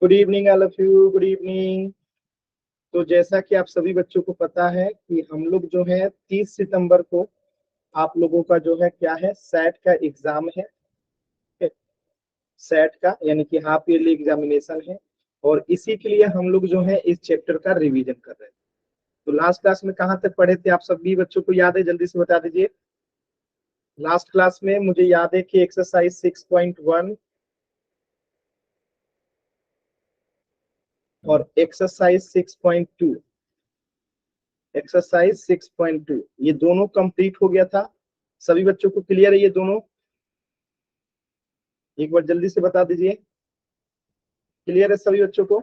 Good evening all of you. Good evening. तो जैसा कि आप सभी बच्चों को पता है कि हम लोग जो है 30 सितंबर को आप लोगों का जो है क्या है, सेट का एग्जाम है। सेट का यानी कि हाफ ईयरली एग्जामिनेशन है और इसी के लिए हम लोग जो है इस चैप्टर का रिवीजन कर रहे हैं। तो लास्ट क्लास में कहाँ तक पढ़े थे आप सभी बच्चों को याद है? जल्दी से बता दीजिए। लास्ट क्लास में मुझे याद है कि एक्सरसाइज 6.1 और एक्सरसाइज 6.2, एक्सरसाइज 6.2 ये दोनों कंप्लीट हो गया था। सभी बच्चों को क्लियर है ये दोनों? एक बार जल्दी से बता दीजिए, क्लियर है सभी बच्चों को?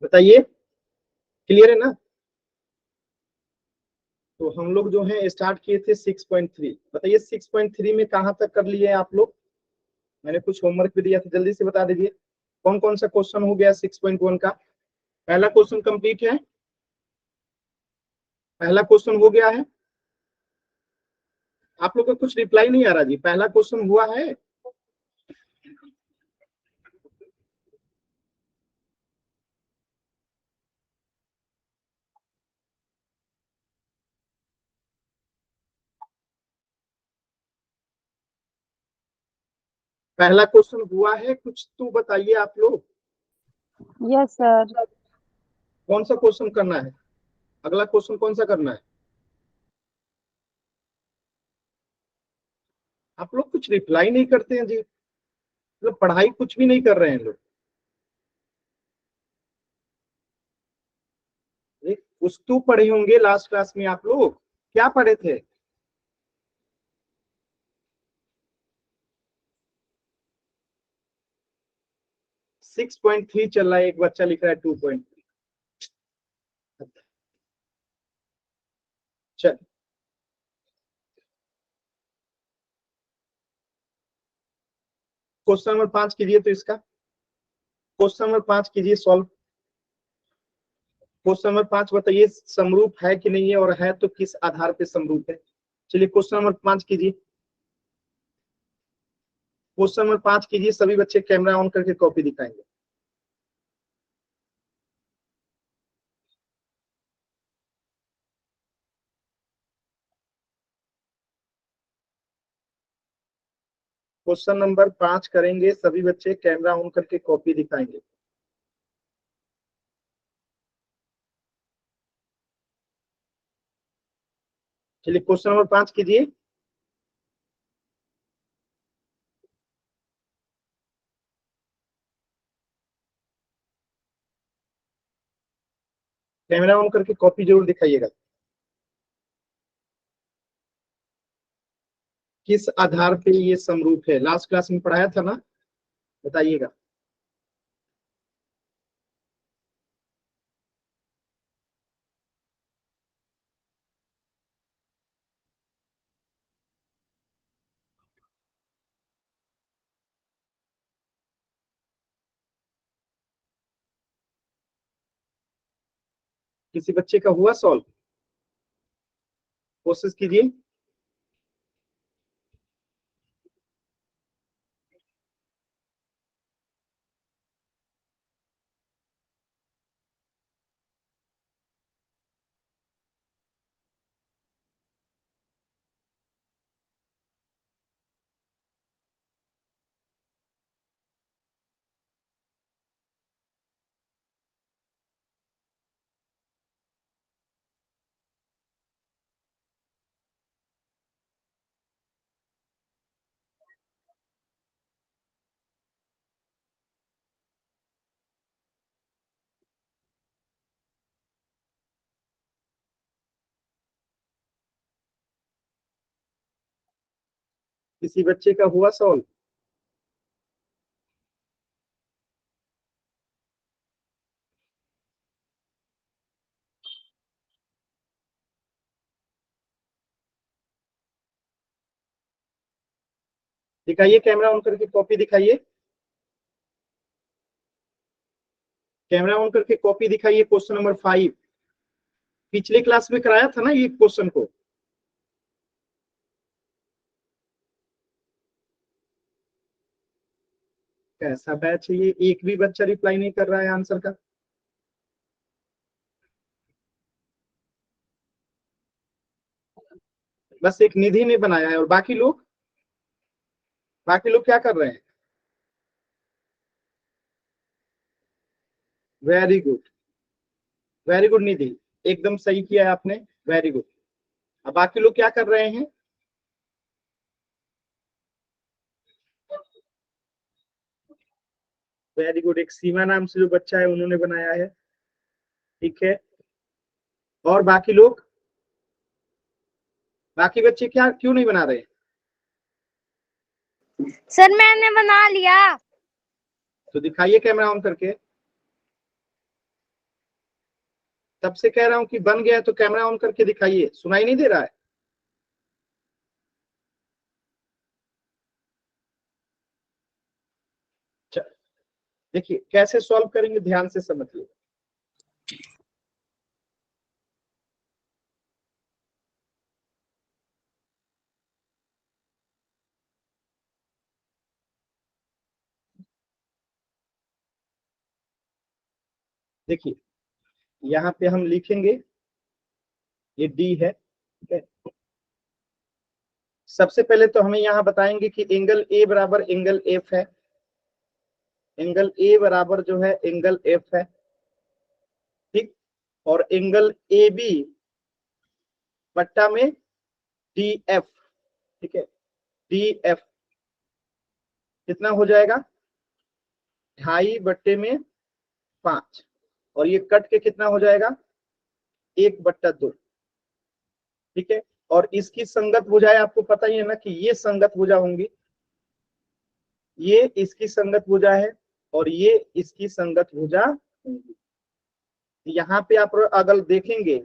बताइए, क्लियर है ना? तो हम लोग जो है स्टार्ट किए थे 6.3। बताइए 6.3 में कहाँ तक कर लिए आप लोग? मैंने कुछ होमवर्क भी दिया था, जल्दी से बता दीजिए कौन कौन सा क्वेश्चन हो गया 6.1 का। पहला क्वेश्चन कंप्लीट है, पहला क्वेश्चन हो गया है। आप लोग का कुछ रिप्लाई नहीं आ रहा जी। पहला क्वेश्चन हुआ है? पहला क्वेश्चन हुआ है, कुछ तो बताइए आप लोग। Yes sir. कौन सा क्वेश्चन करना है? अगला क्वेश्चन कौन सा करना है? आप लोग कुछ रिप्लाई नहीं करते हैं जी, मतलब पढ़ाई कुछ भी नहीं कर रहे हैं लोग। कुछ तो पढ़े होंगे लास्ट क्लास में आप लोग। क्या पढ़े थे? 6.3 चल रहा है, एक बच्चा लिख रहा है 2.3। चल, क्वेश्चन नंबर 5 कीजिए तो इसका। क्वेश्चन नंबर 5 कीजिए सॉल्व। क्वेश्चन नंबर 5 बताइए समरूप है कि नहीं है, और है तो किस आधार पे समरूप है। चलिए क्वेश्चन नंबर 5 कीजिए। क्वेश्चन नंबर 5 कीजिए, सभी बच्चे कैमरा ऑन करके कॉपी दिखाएंगे। क्वेश्चन नंबर 5 करेंगे सभी बच्चे, कैमरा ऑन करके कॉपी दिखाएंगे। चलिए क्वेश्चन नंबर 5 कीजिए। कैमरा ऑन करके कॉपी जरूर दिखाइएगा। किस आधार पे ये समरूप है, लास्ट क्लास में पढ़ाया था ना, बताइएगा। किसी बच्चे का हुआ सॉल्व? कोशिश कीजिए। किसी बच्चे का हुआ सॉल्व? दिखाइए, कैमरा ऑन करके कॉपी दिखाइए, कैमरा ऑन करके कॉपी दिखाइए। क्वेश्चन नंबर 5 पिछले क्लास में कराया था ना ये क्वेश्चन को। कैसा बैच है ये, एक भी बच्चा रिप्लाई नहीं कर रहा है आंसर का। बस एक निधि ने बनाया है, और बाकी लोग क्या कर रहे हैं? वेरी गुड, वेरी गुड निधि, एकदम सही किया है आपने, वेरी गुड। अब बाकी लोग क्या कर रहे हैं? वेरी गुड, एक सीमा नाम से जो बच्चा है उन्होंने बनाया है, ठीक है। और बाकी बच्चे क्या क्यों नहीं बना रहे? सर मैंने बना लिया। तो दिखाइए कैमरा ऑन करके। तब से कह रहा हूं कि बन गया है तो कैमरा ऑन करके दिखाइए, सुनाई नहीं दे रहा है? देखिए कैसे सॉल्व करेंगे, ध्यान से समझिए। देखिए यहाँ पे हम लिखेंगे, ये डी है, ठीक है। सबसे पहले तो हमें यहाँ बताएंगे कि एंगल ए बराबर एंगल एफ है, एंगल ए बराबर जो है एंगल एफ है, ठीक। और एंगल ए बी बट्टा में डी एफ, ठीक है। डी एफ कितना हो जाएगा? 2.5/5, और ये कट के कितना हो जाएगा? 1/2, ठीक है। और इसकी संगत भुजाएं आपको पता ही है ना कि ये संगत भुजा होंगी, ये इसकी संगत भुजा है और ये इसकी संगत भुजा होंगी। यहाँ पे आप अगर देखेंगे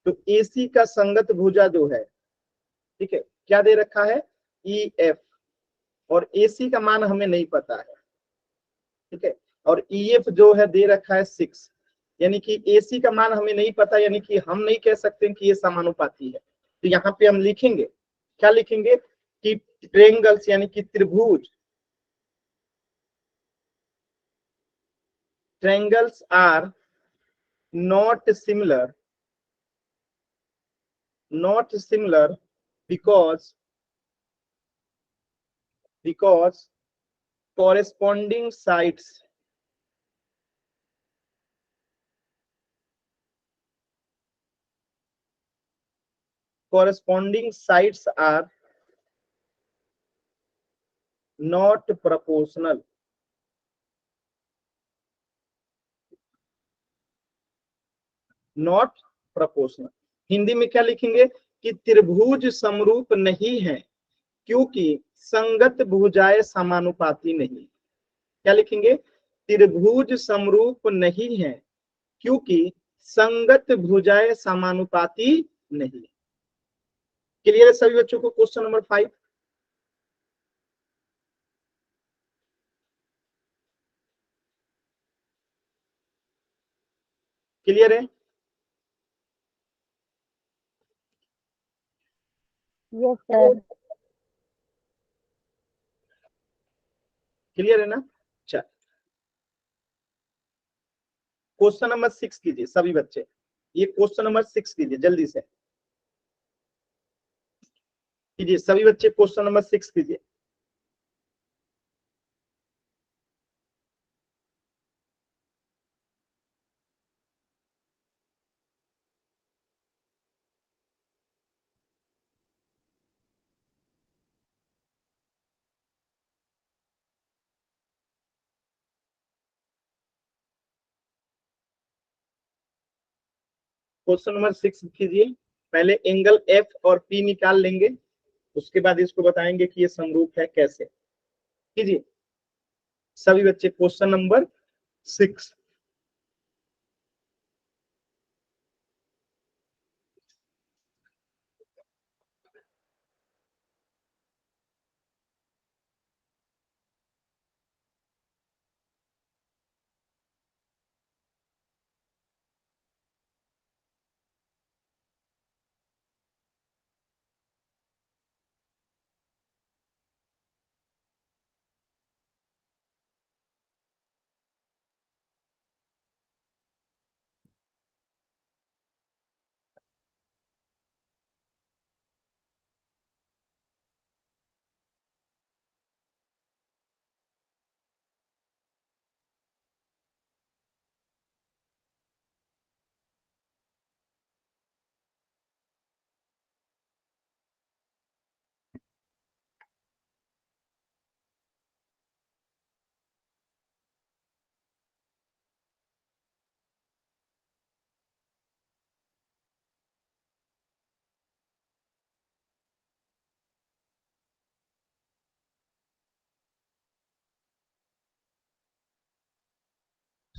तो एसी का संगत भुजा जो है, ठीक है, क्या दे रखा है? ई एफ, और एसी का मान हमें नहीं पता है, ठीक है। और ई एफ जो है दे रखा है 6, यानी कि एसी का मान हमें नहीं पता, यानी कि हम नहीं कह सकते कि ये समानुपाती है। तो यहाँ पे हम लिखेंगे, क्या लिखेंगे कि ट्रेंगल्स यानी कि त्रिभुज, triangles are not similar, not similar because corresponding sides are not proportional, not proportional। Hindi में क्या लिखेंगे कि त्रिभुज समरूप नहीं है क्योंकि संगत भुजाएं समानुपाती नहीं। क्या लिखेंगे? त्रिभुज समरूप नहीं है क्योंकि संगत भुजाएं समानुपाती नहीं। क्लियर है सभी बच्चों को? क्वेश्चन नंबर 5 क्लियर है? Yes, sir. क्लियर है ना? चल क्वेश्चन नंबर 6 कीजिए सभी बच्चे, ये क्वेश्चन नंबर 6 कीजिए जल्दी से कीजिए सभी बच्चे, क्वेश्चन नंबर 6 कीजिए। क्वेश्चन नंबर 6 कीजिए। पहले एंगल एफ और पी निकाल लेंगे, उसके बाद इसको बताएंगे कि ये समरूप है कैसे। कीजिए सभी बच्चे क्वेश्चन नंबर 6।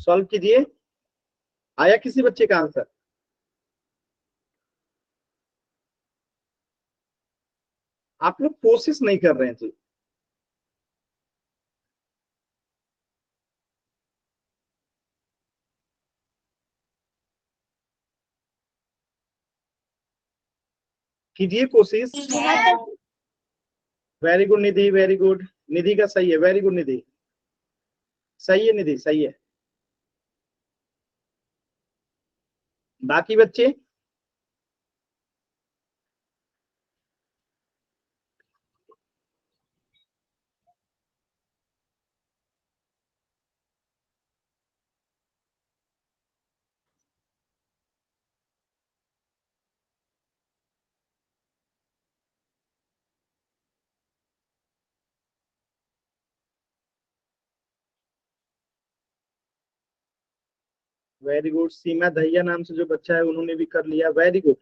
सॉल्व कीजिए। आया किसी बच्चे का आंसर? आप लोग कोशिश नहीं कर रहे हैं जी। कीजिए कोशिश। वेरी गुड निधि, वेरी गुड। निधि का सही है, वेरी गुड निधि, सही है निधि, सही है। बाकी बच्चे? Very good. सीमा दहिया नाम से जो बच्चा है उन्होंने भी कर लिया, वेरी गुड।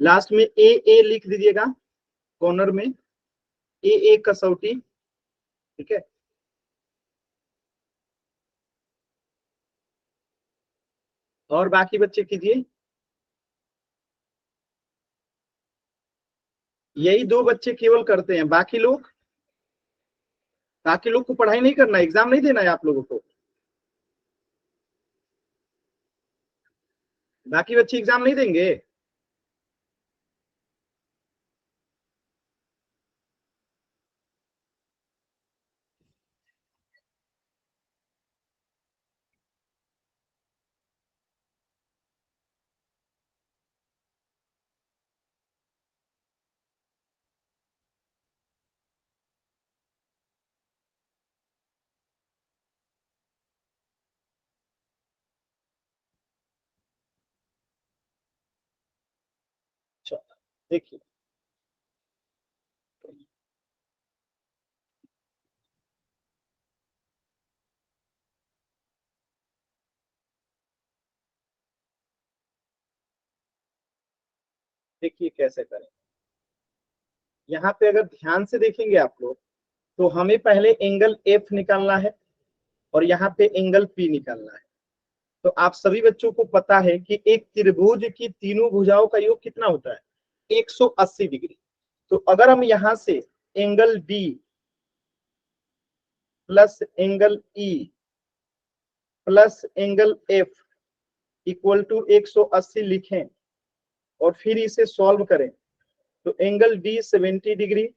लास्ट में ए लिख दीजिएगा कॉर्नर में, ए कसौटी, ठीक है। और बाकी बच्चे कीजिए। यही दो बच्चे केवल करते हैं, बाकी लोग को पढ़ाई नहीं करना, एग्जाम नहीं देना है आप लोगों को। बाकी बच्चे एग्जाम नहीं देंगे। चलो देखिए, देखिए कैसे करें। यहाँ पे अगर ध्यान से देखेंगे आप लोग, तो हमें पहले एंगल एफ निकालना है और यहाँ पे एंगल पी निकालना है। तो आप सभी बच्चों को पता है कि एक त्रिभुज की तीनों भुजाओं का योग कितना होता है? 180 डिग्री। तो अगर हम यहाँ से angle B plus angle E plus angle F equal to 180 लिखें और फिर इसे सॉल्व करें, तो angle D 70 degree,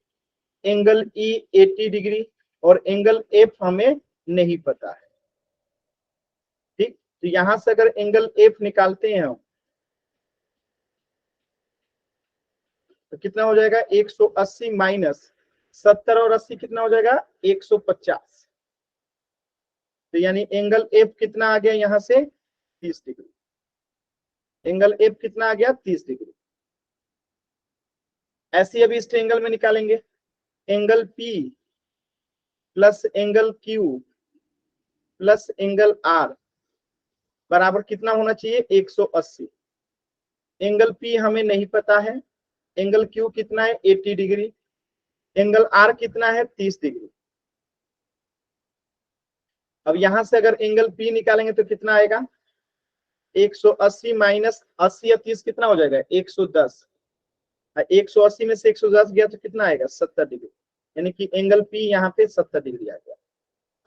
angle E 80 degree और एंगल एफ हमें नहीं पता है। ठीक, तो यहां से अगर एंगल एफ निकालते हैं हम, तो कितना हो जाएगा? 180 माइनस 70 और 80 कितना हो जाएगा? 150। तो यानी एंगल एफ कितना आ गया यहां से? 30 डिग्री। एंगल एफ कितना आ गया? 30 डिग्री। ऐसे अभी इस ट्रायंगल में निकालेंगे, angle P plus angle Q plus angle R बराबर कितना होना चाहिए? 180। एंगल पी हमें नहीं पता है, एंगल क्यू कितना है? 80 डिग्री, एंगल आर कितना है? 30 डिग्री। अब यहां से अगर एंगल पी निकालेंगे तो कितना आएगा? 180 माइनस 80 या 30 कितना हो जाएगा? 110। 180 में से 110 गया तो कितना आएगा? 70 डिग्री। यानी कि एंगल पी यहाँ पे 70 डिग्री आ गया।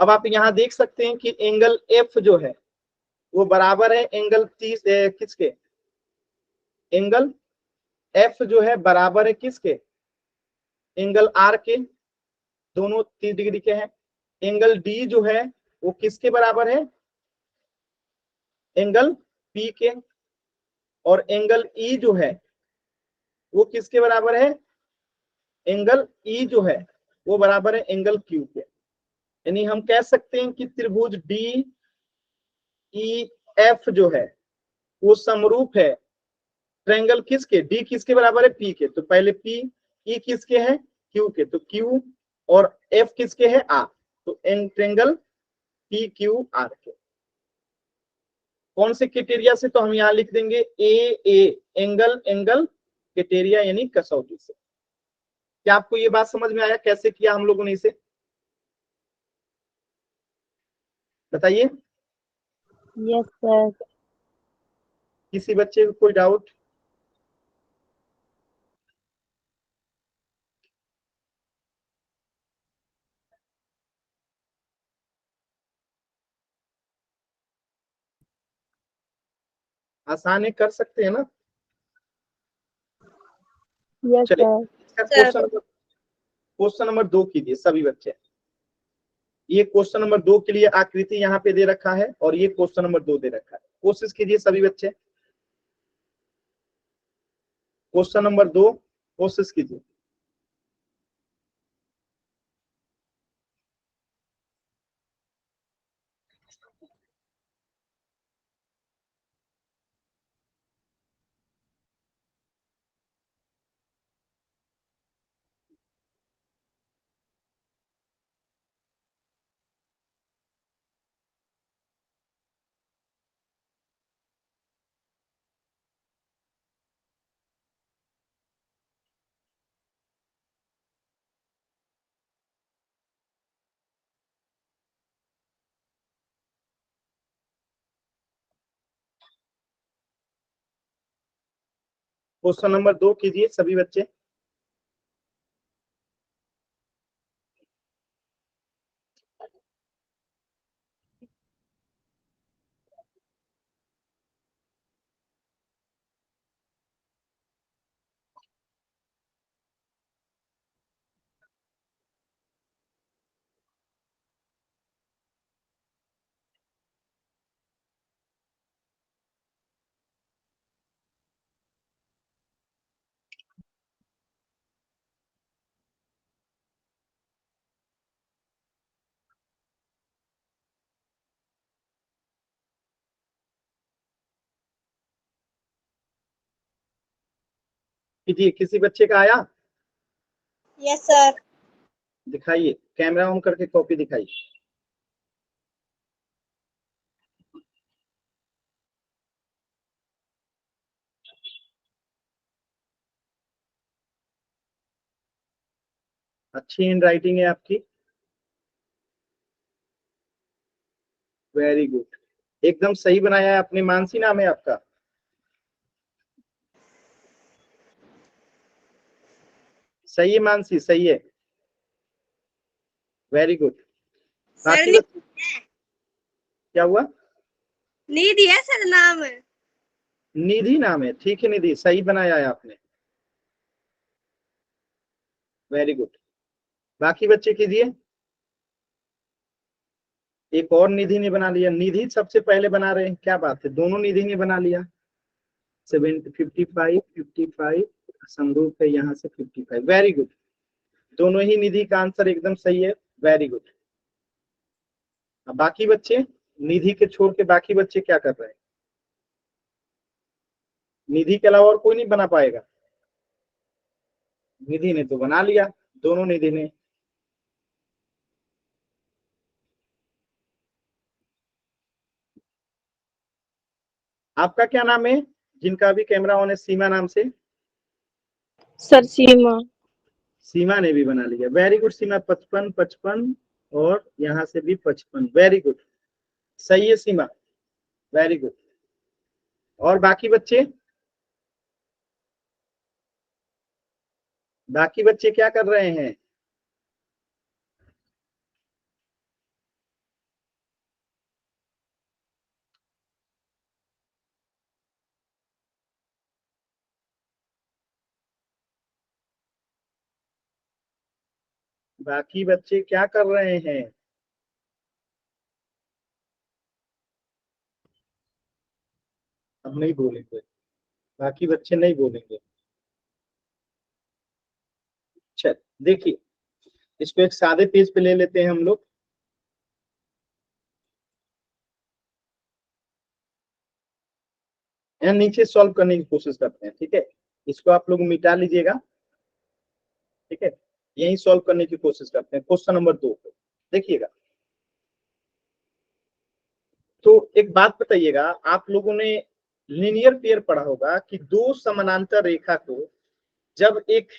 अब आप यहाँ देख सकते हैं कि एंगल एफ जो है वो बराबर है एंगल 30 किसके? एंगल एफ जो है बराबर है किसके? एंगल आर के। दोनों 30 डिग्री के हैं। एंगल डी जो है वो किसके बराबर है? एंगल पी के। और एंगल ई जो है वो किसके बराबर है? एंगल ई जो है वो बराबर है एंगल क्यू के। यानी हम कह सकते हैं कि त्रिभुज डी ई एफ जो है वो समरूप है ट्रायंगल किसके? डी किसके बराबर है? पी के। तो पहले पी, ई किसके है? क्यू के। तो क्यू और एफ किसके है? आर। तो in triangle P Q R के। कौन से क्राइटेरिया से? तो हम यहाँ लिख देंगे ए एंगल एंगल क्राइटेरिया यानी कसौटी से। क्या आपको ये बात समझ में आया कैसे किया हम लोगों ने इसे? बताइए। Yes, sir. किसी बच्चे को कोई डाउट? आसान है, कर सकते हैं ना? Yes, चलिए, sir. इसका क्वेश्चन नंबर 2 कीजिए सभी बच्चे। ये क्वेश्चन नंबर 2 के लिए आकृति यहाँ पे दे रखा है और ये क्वेश्चन नंबर 2 दे रखा है। कोशिश कीजिए सभी बच्चे। क्वेश्चन नंबर 2 कोशिश कीजिए। क्वेश्चन नंबर 2 कीजिए सभी बच्चे। कीजिए, किसी बच्चे का आया? Yes sir. दिखाइए, कैमरा ऑन करके कॉपी दिखाइए। अच्छी हैंड राइटिंग है आपकी, वेरी गुड, एकदम सही बनाया है आपने। मानसी नाम है आपका? सही है मानसी, सही है, वेरी गुड। बाकी बच्चे क्या हुआ? निधि है सर नाम। निधि नाम है, ठीक है निधि, सही बनाया है आपने, वेरी गुड। बाकी बच्चे कीजिए। एक और निधि ने बना लिया, निधि सबसे पहले बना रहे हैं, क्या बात है, दोनों निधि ने बना लिया। 55 संरूप है यहाँ से 55, वेरी गुड। दोनों ही निधि का आंसर एकदम सही है, वेरी गुड। अब बाकी बच्चे, निधि के छोड़ के बाकी बच्चे क्या कर रहे हैं? निधि के अलावा और कोई नहीं बना पाएगा? निधि ने तो बना लिया, दोनों निधि ने। आपका क्या नाम है जिनका अभी कैमरा ऑन है? सीमा नाम से? सर सीमा। सीमा ने भी बना लिया, वेरी गुड सीमा। 55 और यहाँ से भी 55, वेरी गुड, सही है सीमा, वेरी गुड। और बाकी बच्चे, बाकी बच्चे क्या कर रहे हैं? बाकी बच्चे क्या कर रहे हैं? अब नहीं बोलेंगे, बाकी बच्चे नहीं बोलेंगे। चल देखिए, इसको एक सादे पेज पे ले लेते हैं हम लोग। यहाँ नीचे सॉल्व करने की कोशिश करते हैं, ठीक है? इसको आप लोग मिटा लीजिएगा, ठीक है? यही सॉल्व करने की कोशिश करते हैं क्वेश्चन नंबर 2 को। देखिएगा, तो एक बात बताइएगा, आप लोगों ने लीनियर पेयर पढ़ा होगा कि दो समानांतर रेखा को जब एक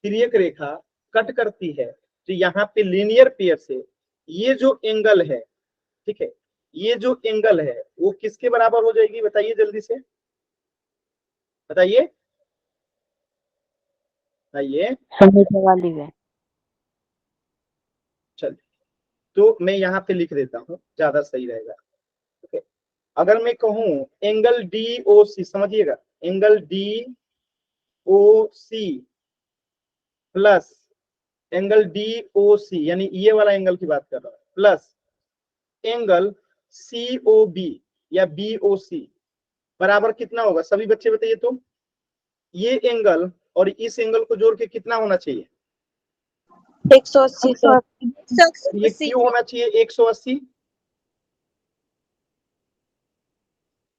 तिर्यक रेखा कट करती है तो यहाँ पे लीनियर पेयर से ये जो एंगल है, ठीक है, ये जो एंगल है वो किसके बराबर हो जाएगी, बताइए जल्दी से, बताइए बताइए। समीपे वाली है। चलिए, तो मैं यहाँ पे लिख देता हूँ, ज्यादा सही रहेगा। ओके, अगर मैं कहूँ एंगल डी ओ सी, समझिएगा, angle D O C plus angle D O C, यानी ये वाला एंगल की बात कर रहा हूँ, plus angle C O B या बी ओ सी बराबर कितना होगा, सभी बच्चे बताइए। तो ये एंगल और इस एंगल को जोड़ के कितना होना चाहिए, 180 सर। ये क्यों होना चाहिए 180,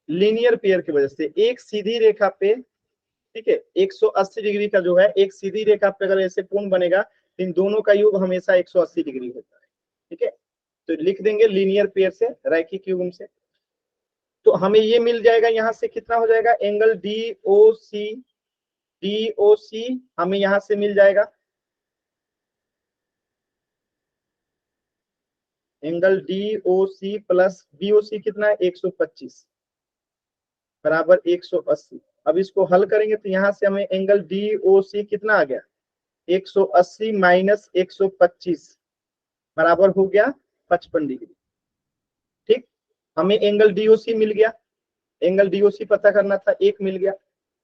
लीनियर पेयर की वजह से। एक सीधी रेखा पे, ठीक है, 180 डिग्री का जो है, एक सीधी रेखा पे अगर ऐसे कोण बनेगा तो इन दोनों का योग हमेशा 180 डिग्री होता है, ठीक है। तो लिख देंगे लीनियर पेयर से, रैखिक युग्म से। तो हमें ये मिल जाएगा, यहां से कितना हो जाएगा, एंगल डी ओ सी हमें यहां से मिल जाएगा, angle D O C plus B O C कितना है 125 बराबर 180। अब इसको हल करेंगे तो यहां से हमें एंगल डी ओ सी कितना आ गया, 180 माइनस 125 बराबर हो गया 55 डिग्री। ठीक, हमें एंगल डी ओ सी मिल गया, एंगल डी ओ सी पता करना था, एक मिल गया।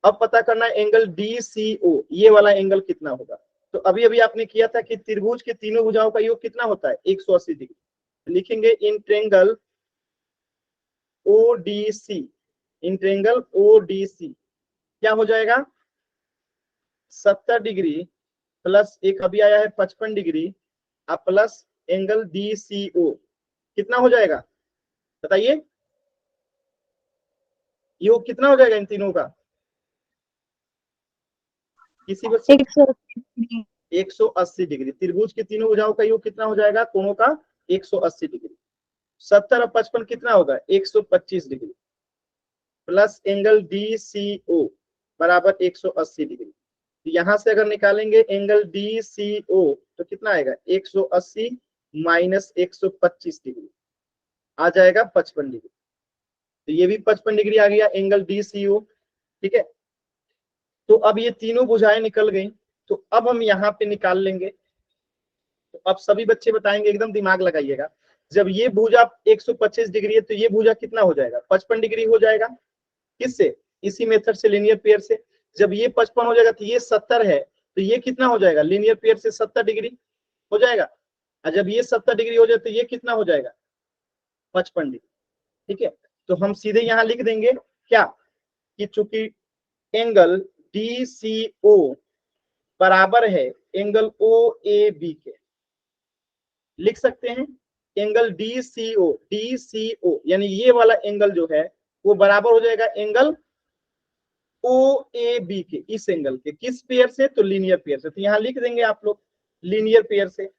अब पता करना है एंगल डी सी ओ, ये वाला एंगल कितना होगा। तो अभी अभी आपने किया था कि त्रिभुज के तीनों भुजाओं का योग कितना होता है 180 डिग्री। लिखेंगे in triangle Odissi, in triangle Odissi क्या हो जाएगा 70 डिग्री प्लस एक अभी आया है 55 डिग्री, अब प्लस एंगल डी सी ओ कितना हो जाएगा, बताइए योग कितना हो जाएगा इन तीनों का, किसी बच्चे 180। 180 डिग्री। त्रिभुज के तीनों भुजाओं का योग कितना हो जाएगा, कोणों का 180 डिग्री। 70 और 55 कितना होगा 125 degree plus angle D C O बराबर 180 डिग्री। यहां से अगर निकालेंगे एंगल डी सी ओ तो कितना आएगा 180 माइनस 125 डिग्री आ जाएगा 55 डिग्री। तो ये भी 55 डिग्री आ गया एंगल डी सी ओ, ठीक है। तो अब ये तीनों भुजाएं निकल गई, तो अब हम यहाँ पे निकाल लेंगे। तो अब सभी बच्चे बताएंगे, एकदम दिमाग लगाइएगा, जब ये भुजा 125 डिग्री है तो ये भुजा कितना हो जाएगा 55 डिग्री हो जाएगा, किससे, इसी मेथड से, लीनियर पेयर से। जब ये 55 हो जाएगा तो ये 70 है, तो ये कितना हो जाएगा लीनियर पेयर से 70 डिग्री हो जाएगा। और जब ये 70 डिग्री हो जाए तो ये कितना हो जाएगा 55 डिग्री, ठीक है। तो हम सीधे यहाँ लिख देंगे क्या, कि चूंकि एंगल डी सी ओ बराबर है एंगल ओ ए बी के, लिख सकते हैं एंगल डी सी ओ यानी ये वाला एंगल जो है वो बराबर हो जाएगा एंगल ओ ए बी के, इस एंगल के, किस पेयर से, तो लीनियर पेयर से। तो यहां लिख देंगे आप लोग लीनियर पेयर से,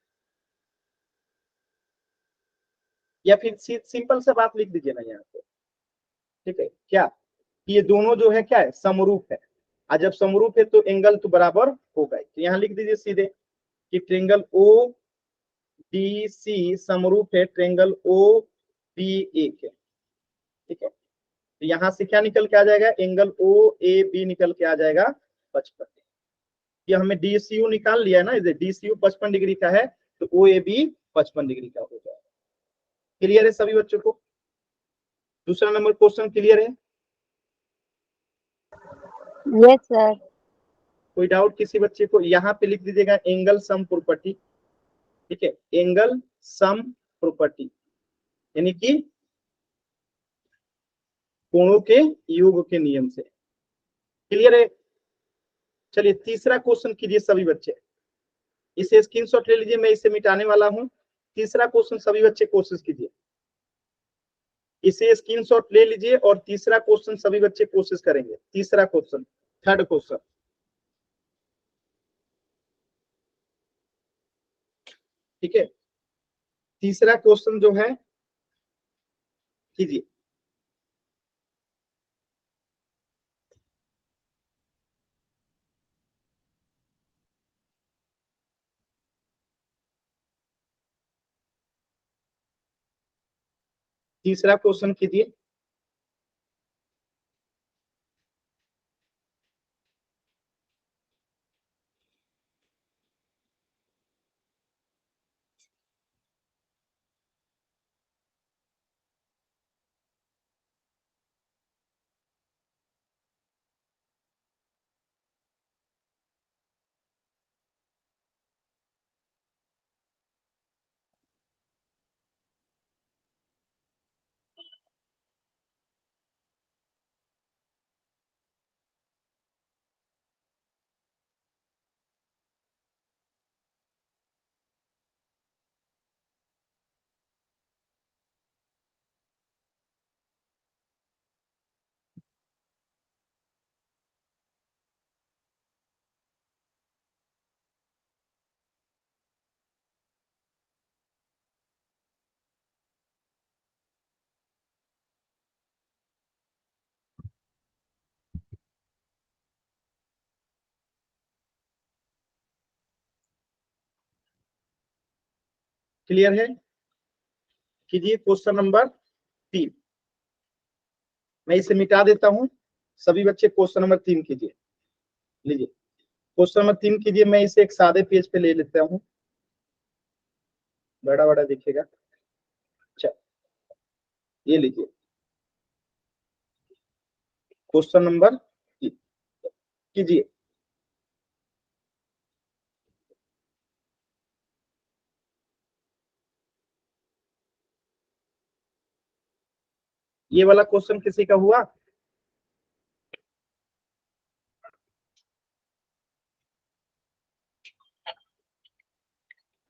या फिर सिंपल सा बात लिख दीजिए ना यहाँ पे, ठीक है, क्या ये दोनों जो है क्या है समरूप है, और जब समरूप है तो एंगल तो बराबर होगा। तो यहाँ लिख दीजिए सीधे कि ट्रेंगल ओ डी सी समरूप है ट्रेंगल ओ बी ए के, ठीक है। तो यहां से क्या निकल के आ जाएगा एंगल ओ ए बी निकल के आ जाएगा 55। ये हमें डीसीयू निकाल लिया है ना, डीसीयू 55 डिग्री का है, तो ओ ए बी 55 डिग्री का हो जाएगा। क्लियर है सभी बच्चों को, दूसरा नंबर क्वेश्चन क्लियर है, यस सर। कोई डाउट किसी बच्चे को। यहाँ पे लिख दीजिएगा एंगल सम प्रॉपर्टी, ठीक है, एंगल सम प्रॉपर्टी यानी कि कोणों के योग के नियम से। क्लियर है, चलिए तीसरा क्वेश्चन कीजिए सभी बच्चे, इसे स्क्रीनशॉट ले लीजिए, मैं इसे मिटाने वाला हूं। तीसरा क्वेश्चन सभी बच्चे कोशिश कीजिए, इसे स्क्रीनशॉट ले लीजिए और तीसरा क्वेश्चन सभी बच्चे कोशिश करेंगे। तीसरा क्वेश्चन, थर्ड क्वेश्चन, ठीक है, तीसरा क्वेश्चन जो है कीजिए। तीसरा क्वेश्चन कीजिए। क्लियर है? कीजिए क्वेश्चन नंबर 3। मैं इसे मिटा देता हूं। सभी बच्चे क्वेश्चन नंबर 3 कीजिए। लीजिए क्वेश्चन नंबर 3 कीजिए। मैं इसे एक सादे पेज पे ले लेता हूं, बड़ा बड़ा दिखेगा। अच्छा, ये लीजिए क्वेश्चन नंबर 3 कीजिए। ये वाला क्वेश्चन किसी का हुआ?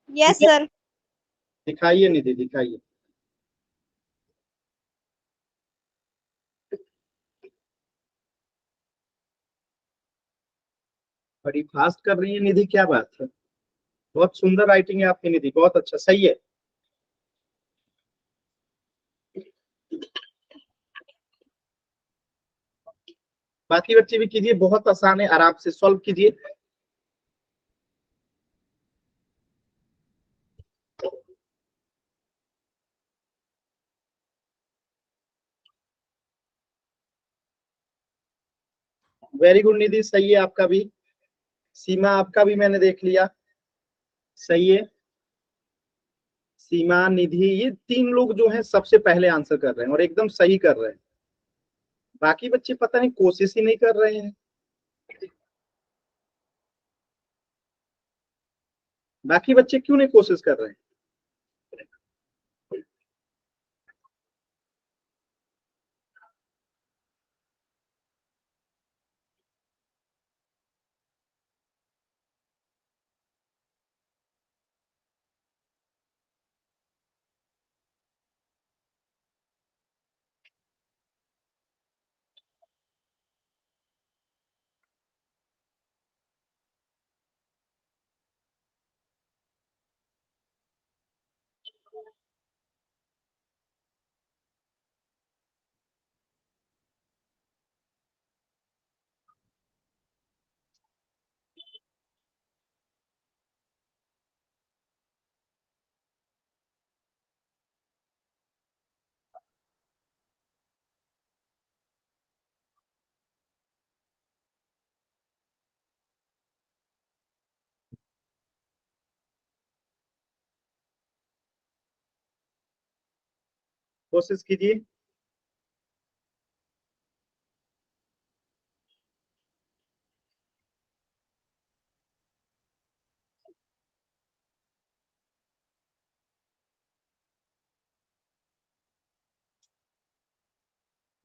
Yes sir. दिखाइए निधि, दिखाइए। बड़ी फास्ट कर रही है निधि, क्या बात है। बहुत सुंदर राइटिंग है आपकी निधि, बहुत अच्छा, सही है। बाकी बच्चे भी कीजिए, बहुत आसान है, आराम से सॉल्व कीजिए। वेरी गुड निधि, सही है आपका भी। सीमा आपका भी मैंने देख लिया, सही है। सीमा, निधि, ये 3 लोग जो हैं सबसे पहले आंसर कर रहे हैं और एकदम सही कर रहे हैं। बाकी बच्चे पता नहीं कोशिश ही नहीं कर रहे हैं। बाकी बच्चे क्यों नहीं कोशिश कर रहे हैं? कोशिश कीजिए।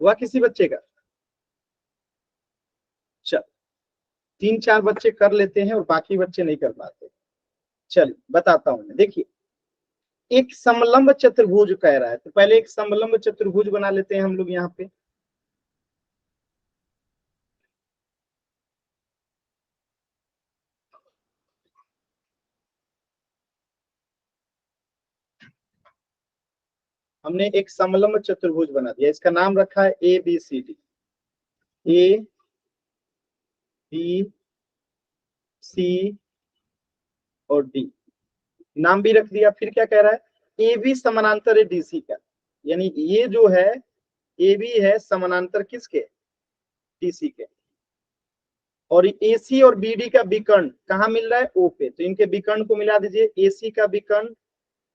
हुआ किसी बच्चे का? चल, 3-4 बच्चे कर लेते हैं और बाकी बच्चे नहीं कर पाते। चलिए बताता हूं मैं, देखिए। एक समलंब चतुर्भुज कह रहा है, तो पहले एक समलंब चतुर्भुज बना लेते हैं हम लोग यहाँ पे। हमने एक समलंब चतुर्भुज बना दिया, इसका नाम रखा है ABCD। A B C और D, नाम भी रख दिया। फिर क्या कह रहा है? AB समानांतर है DC का। यानी ये जो है ए बी है समानांतर किसके, टीसी के, और एसी और बीडी का विकर्ण कहाँ मिल रहा है, ओ पे। तो इनके विकर्ण को मिला दीजिए, एसी का विकर्ण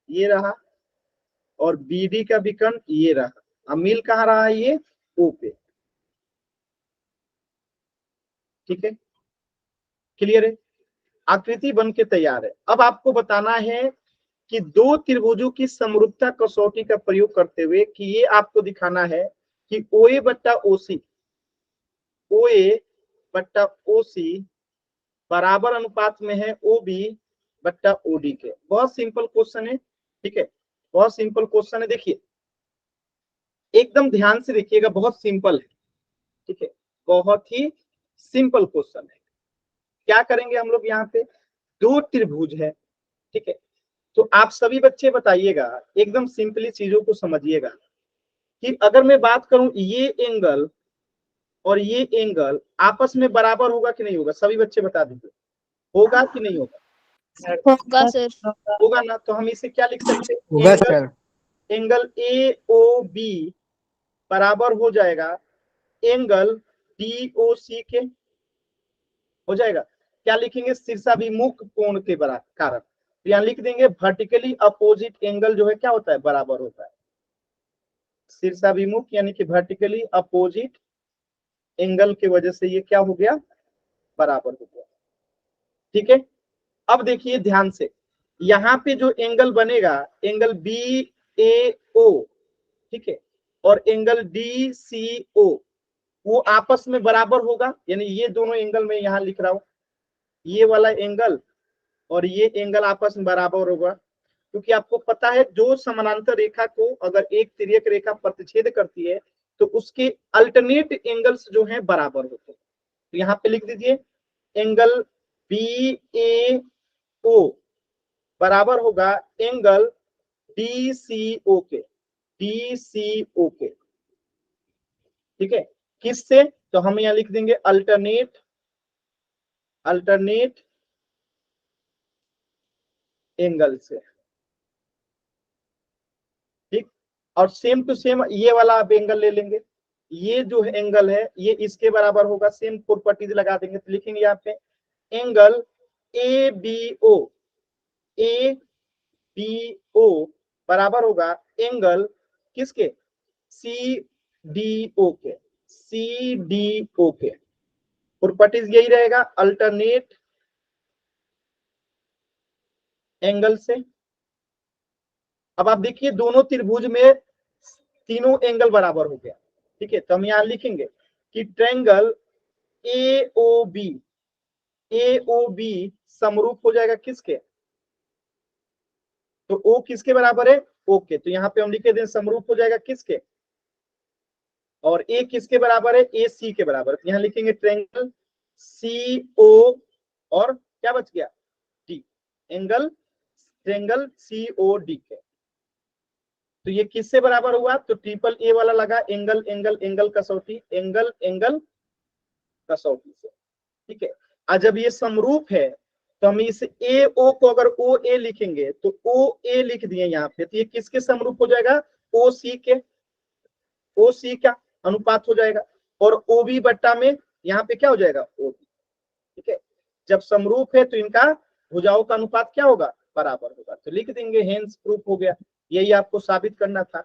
ये रहा और बीडी का विकर्ण ये रहा। अब मिल कहाँ रहा है, ये ओ पे। ठीक है, क्लियर है, आकृति बन के तैयार है। अब आपको बताना है कि दो त्रिभुजों की समरूपता कसौटी का प्रयोग करते हुए कि ये आपको दिखाना है कि OA बट्टा OC, OA बट्टा OC बराबर अनुपात में है OB बट्टा OD के। बहुत सिंपल क्वेश्चन है, ठीक है, बहुत सिंपल क्वेश्चन है। देखिए एकदम ध्यान से देखिएगा, बहुत सिंपल है, ठीक है, बहुत ही सिंपल क्वेश्चन है। क्या करेंगे हम लोग, यहाँ पे दो त्रिभुज है, ठीक है, तो आप सभी बच्चे बताइएगा, एकदम सिंपली चीजों को समझिएगा कि अगर मैं बात करूं ये एंगल और ये एंगल आपस में बराबर होगा कि नहीं होगा, सभी बच्चे बता दीजिए, होगा कि नहीं होगा, होगा सर। होगा ना। तो हम इसे क्या लिख सकते हैं, होगा एंगल, सर। एंगल AOB बराबर हो जाएगा एंगल DOC के, हो जाएगा। क्या लिखेंगे, शीर्षाभिमुख कोण के कारण। तो यहाँ लिख देंगे वर्टिकली अपोजिट एंगल जो है क्या होता है, बराबर होता है। शीर्षाभिमुख यानी कि वर्टिकली अपोजिट एंगल की वजह से ये क्या हो गया, बराबर हो गया। ठीक है, अब देखिए ध्यान से, यहाँ पे जो एंगल बनेगा एंगल BAO, ठीक है, और एंगल DCO वो आपस में बराबर होगा, यानी ये दोनों एंगल मैं यहाँ लिख रहा हूं, ये वाला एंगल और ये एंगल आपस में बराबर होगा, क्योंकि आपको पता है जो समानांतर रेखा को अगर एक तिर्यक रेखा प्रतिच्छेद करती है तो उसके अल्टरनेट एंगल्स जो हैं बराबर होते हैं। तो यहाँ पे लिख दीजिए एंगल BAO बराबर होगा एंगल DCO के, DCO के, ठीक है, किससे, तो हम यहाँ लिख देंगे अल्टरनेट, अल्टरनेट एंगल से, ठीक। और सेम टू सेम ये वाला आप एंगल ले लेंगे, ये जो एंगल है ये इसके बराबर होगा, सेम प्रॉपर्टीज लगा देंगे। तो लिखेंगे यहाँ पे एंगल ABO, ABO बराबर होगा एंगल किसके, CDO के, CDO के। प्रॉपर्टीज यही रहेगा, अल्टरनेट एंगल से। अब आप देखिए दोनों त्रिभुज में तीनों एंगल बराबर हो गया, ठीक है। तो हम यहां लिखेंगे कि ट्रायंगल AOB, AOB समरूप हो जाएगा किसके, तो O किसके बराबर है, ओके, तो यहाँ पे हम लिखे दें समरूप हो जाएगा किसके, और A किसके बराबर है, AC के बराबर। तो यहाँ लिखेंगे ट्रायंगल CO और क्या बच गया, D, एंगल ट्रायंगल COD के। तो ये किससे बराबर हुआ, तो ट्रिपल A वाला लगा एंगल एंगल एंगल कसौटी, एंगल एंगल कसौटी से, ठीक है। और जब ये समरूप है तो हम इस AO को अगर OA लिखेंगे तो OA लिख दिए यहाँ पे, तो ये किसके समरूप हो जाएगा, OC के, OC का अनुपात हो जाएगा, और OB बट्टा में यहाँ पे क्या हो जाएगा, OB, ठीक है। जब समरूप है तो इनका भुजाओं का अनुपात क्या होगा, बराबर होगा। तो लिख देंगे हेंस प्रूफ हो गया। यही आपको साबित करना था,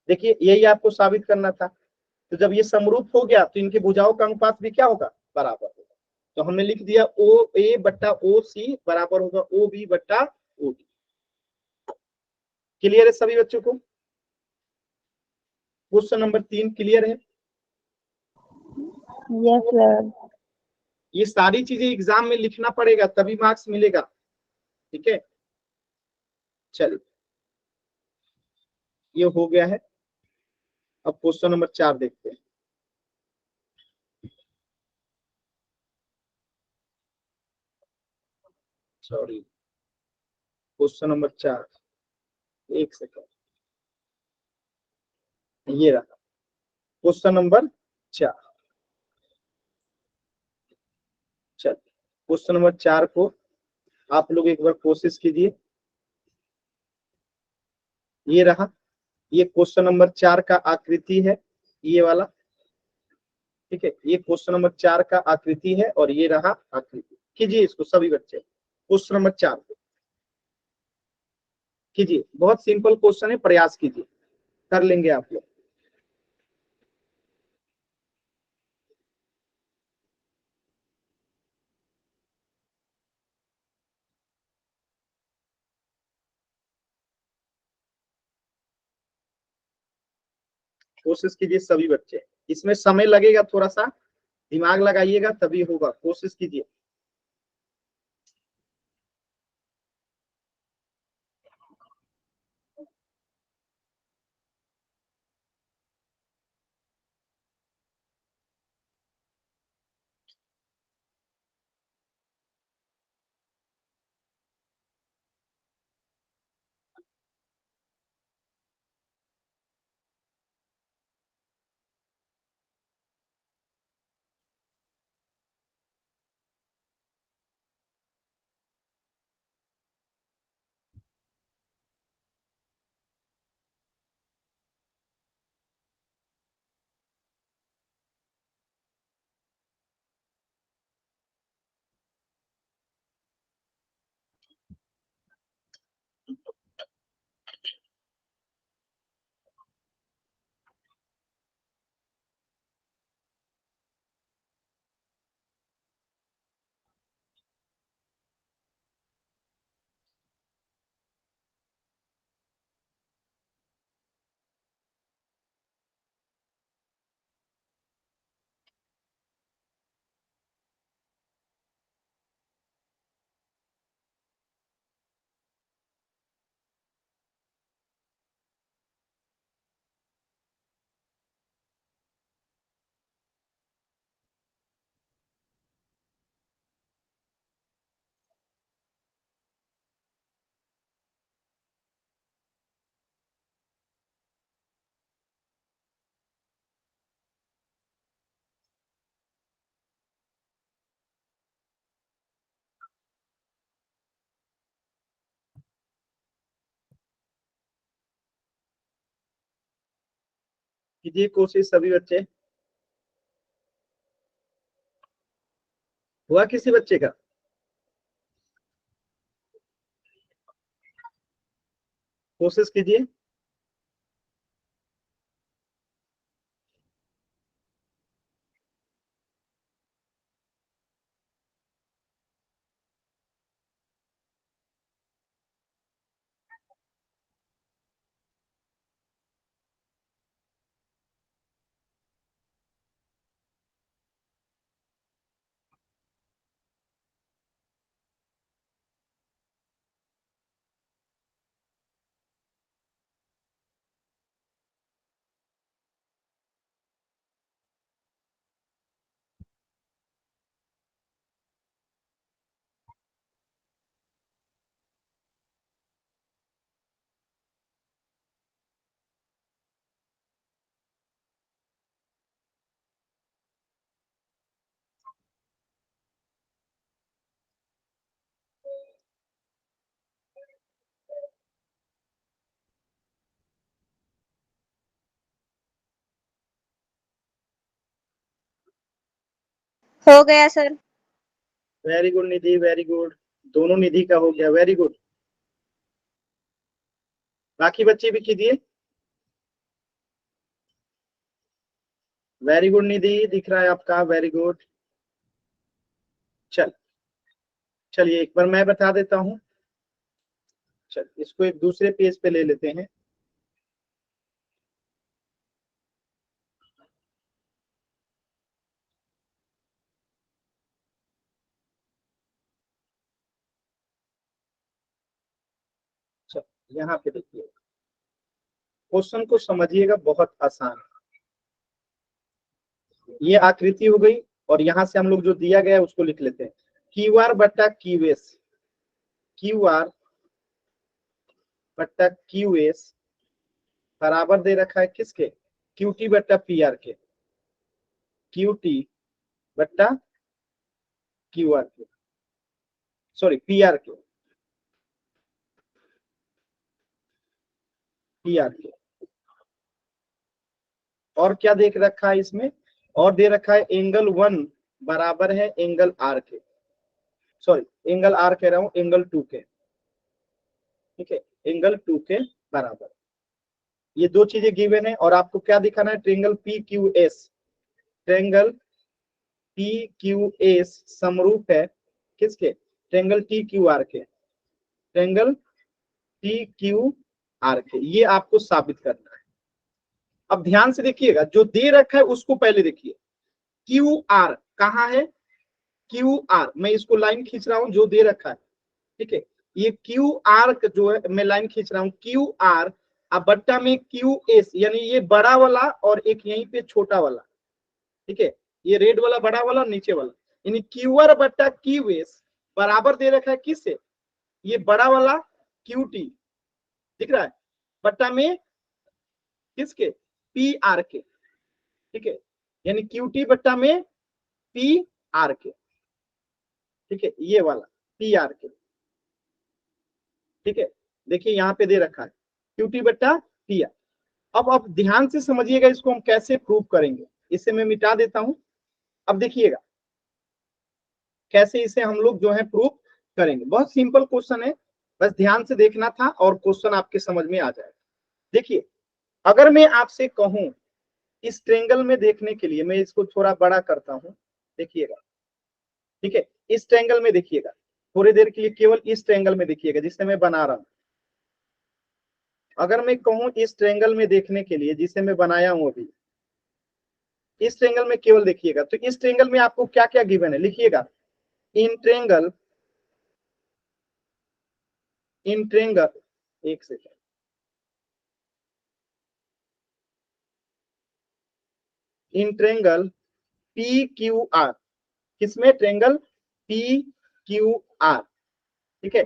देखिए यही आपको साबित करना था। तो जब ये समरूप हो गया तो इनके भुजाओं का अनुपात भी क्या होगा, बराबर होगा। तो हमने लिख दिया OA बट्टा OC बराबर होगा OB बट्टा OD। क्लियर है सभी बच्चों को, क्वेश्चन नंबर 3 क्लियर है। Yes sir. ये सारी चीजें एग्जाम में लिखना पड़ेगा तभी मार्क्स मिलेगा, ठीक है। चलिए ये हो गया है, अब क्वेश्चन नंबर 4 देखते हैं। सॉरी, क्वेश्चन नंबर 4, एक सेकंड, ये रहा क्वेश्चन नंबर 4। चलिए क्वेश्चन नंबर 4 को आप लोग एक बार कोशिश कीजिए। ये रहा, ये क्वेश्चन नंबर 4 का आकृति है, ये वाला, ठीक है। ये क्वेश्चन नंबर 4 का आकृति है और ये रहा आकृति। कीजिए इसको सभी बच्चे, क्वेश्चन नंबर 4 कीजिए। बहुत सिंपल क्वेश्चन है, प्रयास कीजिए, कर लेंगे आप लोग। कोशिश कीजिए सभी बच्चे, इसमें समय लगेगा, थोड़ा सा दिमाग लगाइएगा तभी होगा, कोशिश कीजिए। कीजिए कोशिश सभी बच्चे। हुआ किसी बच्चे का? कोशिश कीजिए। हो गया सर। वेरी गुड निधि, वेरी गुड। दोनों निधि का हो गया, वेरी गुड। बाकी बच्चे भी कीजिए। वेरी गुड निधि, दिख रहा है आपका, वेरी गुड। चल चलिए एक बार मैं बता देता हूँ। चल इसको एक दूसरे पेज पे ले लेते हैं। चल यहाँ पे देखिए, क्वेश्चन को समझिएगा, बहुत आसान। ये आकृति हो गई और यहाँ से हम लोग जो दिया गया है उसको लिख लेते हैं। क्यू आर बट्टा क्यू एस, क्यू आर बट्टा क्यू एस बराबर दे रखा है किसके? क्यू टी बट्टा पी आर के, क्यू टी बट्टा क्यू आर के, सॉरी पी आर के। पी आर के। और क्या देख रखा है इसमें, और दे रखा है एंगल 1 बराबर है एंगल आर के, सॉरी एंगल आर कह रहा हूं, एंगल 2 के, ठीक है, एंगल 2 के बराबर। ये दो चीजें गिवन है और आपको क्या दिखाना है, triangle P Q S, triangle P Q S समरूप है किसके, ट्रायंगल टी क्यू आर के, ट्रायंगल टी क्यू आर के, ये आपको साबित करना है। अब ध्यान से देखिएगा, जो दे रखा है उसको पहले देखिए, क्यू आर कहाँ है, क्यू आर, मैं इसको लाइन खींच रहा हूं जो दे रखा है, ठीक है, ये क्यू आर जो है मैं लाइन खींच रहा हूं, क्यू आर अब बट्टा में क्यू एस, यानी ये बड़ा वाला और एक यहीं पे छोटा वाला, ठीक है, ये रेड वाला बड़ा वाला नीचे वाला, यानी क्यू आर बट्टा क्यू एस बराबर दे रखा है किससे, ये बड़ा वाला क्यू टी दिख रहा है बट्टा में किसके, पी आर के, ठीक है, यानी क्यू टी बट्टा में पी आर के, ठीक है, ये वाला पी आर के, ठीक है, देखिए यहाँ पे दे रखा है क्यू टी बट्टा पी आर। अब ध्यान से समझिएगा इसको हम कैसे प्रूव करेंगे, इसे मैं मिटा देता हूं। अब देखिएगा कैसे इसे हम लोग जो है प्रूव करेंगे, बहुत सिंपल क्वेश्चन है, बस ध्यान से देखना था और क्वेश्चन आपके समझ में आ जाएगा। देखिए अगर मैं आपसे कहूं इस ट्रायंगल में देखने के लिए, मैं इसको थोड़ा बड़ा करता हूं, देखिएगा, ठीक है, इस ट्रायंगल में देखिएगा, थोड़ी देर के लिए केवल इस ट्रायंगल में देखिएगा जिसे मैं बना रहा हूं। अगर मैं कहूं इस ट्रायंगल में देखने के लिए जिसे मैं बनाया हूं अभी, इस ट्रायंगल में केवल देखिएगा, तो इस ट्रायंगल में आपको क्या क्या गिवन है लिखिएगा, इन ट्रायंगल, इन ट्रायंगल, एक second, in triangle P Q are, किसमें, ट्रायंगल पी क्यू आर, ठीक है,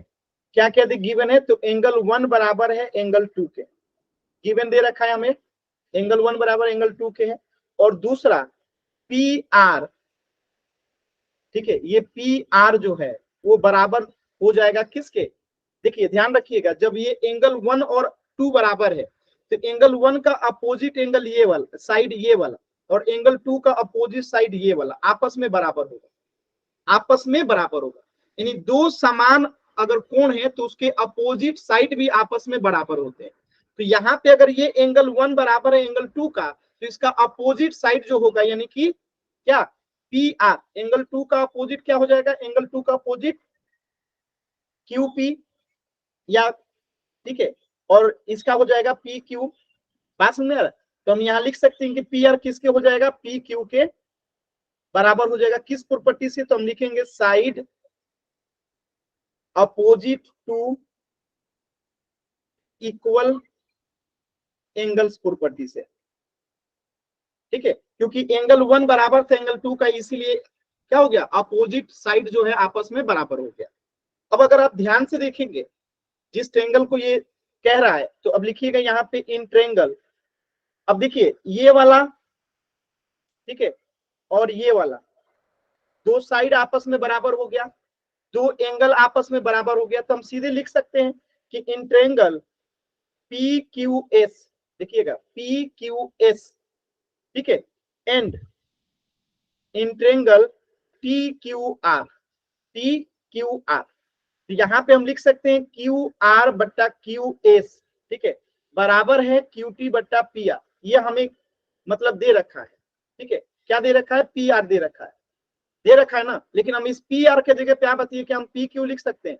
क्या क्या गिवन है, तो एंगल 1 बराबर है एंगल 2 के, गिवन दे रखा है हमें, एंगल 1 बराबर एंगल 2 के है, और दूसरा पी आर, ठीक है, ये पी आर जो है वो बराबर हो जाएगा किसके, देखिए ध्यान रखिएगा, जब ये एंगल 1 और 2 बराबर है तो एंगल 1 का अपोजिट एंगल ये वाला साइड, ये वाला, और एंगल 2 का अपोजिट साइड ये वाला आपस में बराबर होगा, आपस में बराबर होगा, यानी दो समान अगर कोण है तो उसके अपोजिट साइड भी आपस में बराबर होते हैं। तो यहाँ पे अगर ये एंगल 1 बराबर है एंगल 2 का, तो इसका अपोजिट साइड जो होगा यानी कि क्या, पी आर, एंगल 2 का अपोजिट क्या हो जाएगा, एंगल 2 का अपोजिट क्यू पी, या ठीक है, और इसका हो जाएगा पी क्यू, बात समझ में आ रहा है? तो हम यहाँ लिख सकते हैं कि पी आर किसके हो जाएगा, पी क्यू के बराबर हो जाएगा, किस प्रॉपर्टी से, तो हम लिखेंगे side opposite to equal angles property से, ठीक है, क्योंकि एंगल 1 बराबर था एंगल 2 का, इसीलिए क्या हो गया, अपोजिट साइड जो है आपस में बराबर हो गया। अब अगर आप ध्यान से देखेंगे जिस ट्रायंगल को ये कह रहा है, तो अब लिखिएगा यहाँ पे इन ट्रायंगल, अब देखिए ये वाला, ठीक है, और ये वाला, दो साइड आपस में बराबर हो गया, दो एंगल आपस में बराबर हो गया, तो हम सीधे लिख सकते हैं कि in triangle P Q S, देखिएगा पी क्यू एस, ठीक है, and in triangle T Q R, T Q R, तो यहाँ पे हम लिख सकते हैं क्यू आर बट्टा क्यू एस, ठीक है, बराबर है क्यू टी बट्टा पी आर, ये हमें मतलब दे रखा है, ठीक है, क्या दे रखा है, पी आर दे रखा है, दे रखा है ना, लेकिन हम इस पी आर के जगह पे आप बताइए कि हम पी क्यू लिख सकते हैं,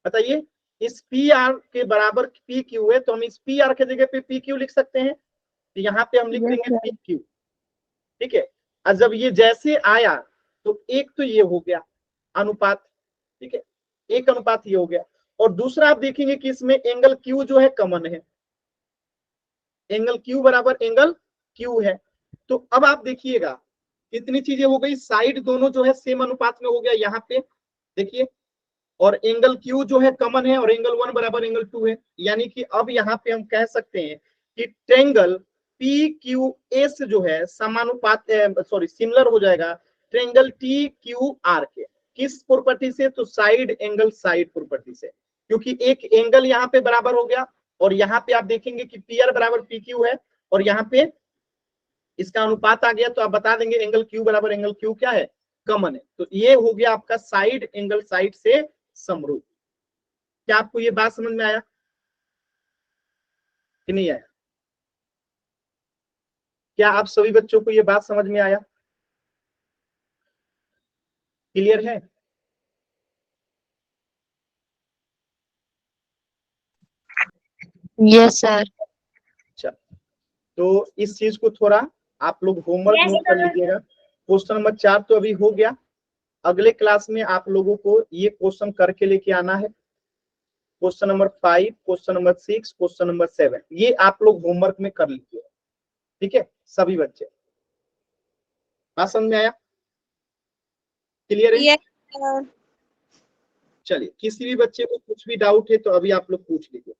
बताइए, इस पी आर के बराबर पी क्यू है, तो हम इस पी आर के जगह पे पी क्यू लिख सकते हैं, तो यहाँ पे हम लिख Yes, देंगे sir. पी क्यू, ठीक है, और जब ये जैसे आया तो एक तो ये हो गया अनुपात, ठीक है, एक अनुपात ये हो गया, और दूसरा आप देखेंगे कि इसमें एंगल क्यू जो है कॉमन है, एंगल क्यू बराबर एंगल क्यू है, तो अब आप देखिएगा कितनी चीजें हो गई, साइड दोनों जो है सेम अनुपात में हो गया यहाँ पे, देखिए, और एंगल क्यू जो है कॉमन है, और एंगल 1 बराबर एंगल 2 है, यानी कि अब यहाँ पे हम कह सकते हैं कि ट्रायंगल पी क्यू एस जो है समानुपात, सॉरी सिमिलर हो जाएगा ट्रायंगल टी क्यू आर के, किस प्रॉपर्टी से, तो साइड एंगल साइड प्रॉपर्टी से, क्योंकि एक एंगल यहाँ पे बराबर हो गया और यहाँ पे आप देखेंगे कि पी आर बराबर पी क्यू है, और यहाँ पे इसका अनुपात आ गया, तो आप बता देंगे एंगल क्यू बराबर एंगल क्यू क्या है, कॉमन है। तो ये हो गया आपका साइड एंगल साइड से समरूप। क्या आपको ये बात समझ में आया कि नहीं आया? क्या आप सभी बच्चों को ये बात समझ में आया? क्लियर है? Yes sir. अच्छा, तो इस चीज को थोड़ा आप लोग होमवर्क Yes, नोट कर sir. लीजिएगा। क्वेश्चन नंबर 4 तो अभी हो गया, अगले क्लास में आप लोगों को ये क्वेश्चन करके लेके आना है। Question number 5, question number 6, question number 7, ये आप लोग होमवर्क में कर लीजिए, ठीक है सभी बच्चे? बात समझ में आया? क्लियर है? Yes, sir. चलिए, किसी भी बच्चे को कुछ भी डाउट है तो अभी आप लोग पूछ लीजिए।